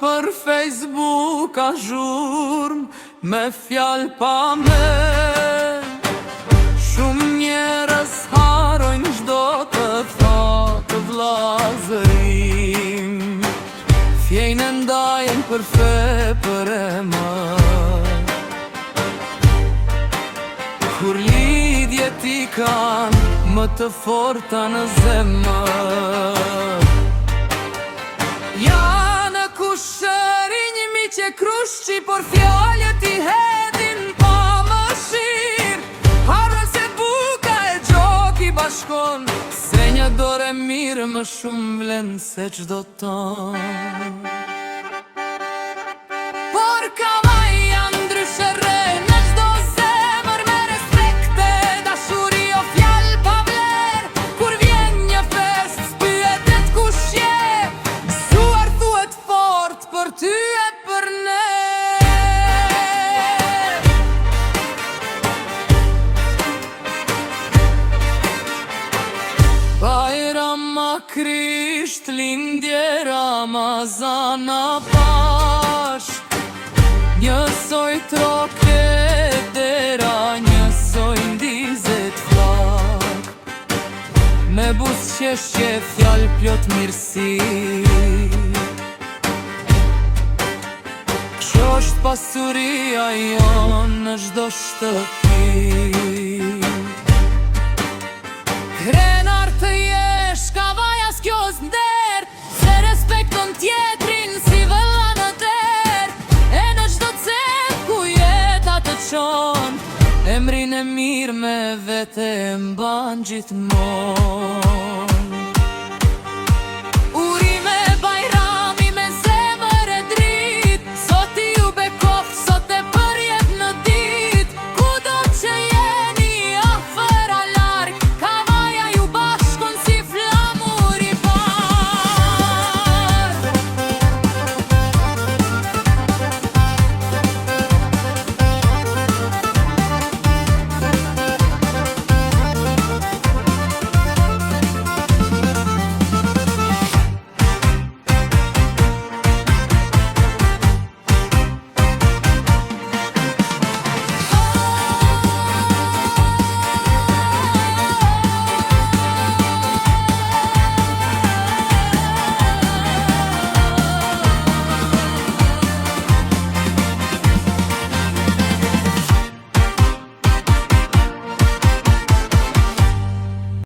për Facebook a zhurm me fjall pa me. Shumë njerës harojnë çdo të thotë vllazërim, fjejnë e ndajnë për fe për emër. Kur lidhje ti kanë më të forta në zemër, janë kushërinj mi që krushqi, por fjallët i hedhin pa mëshirë. Harën se buka e gjoki bashkon, se një dore mirë më shumë vlen se çdo ton. Por kamaj janë ndryshe re në çdo zemër, me respekte, dashuri o fjall pa vler. Kur vjen një fest, spyetet kush je, gëzuar thuhet fort për ty e për ne. Bajrama Krisht, lindje Ramazana bashk, njësoj troke dera, njësoj ndizet flak, me buzëqeshje fjall plot mirësi. Kjo është pasuria jon në çdo shtëpi. Krenar të jesh, ka vaja s'kjo s'nder, se respekton tjetrin si vëlla në der. E në çdo cep ku jeta të qon, emrin e mirë me vete mban gjithmon.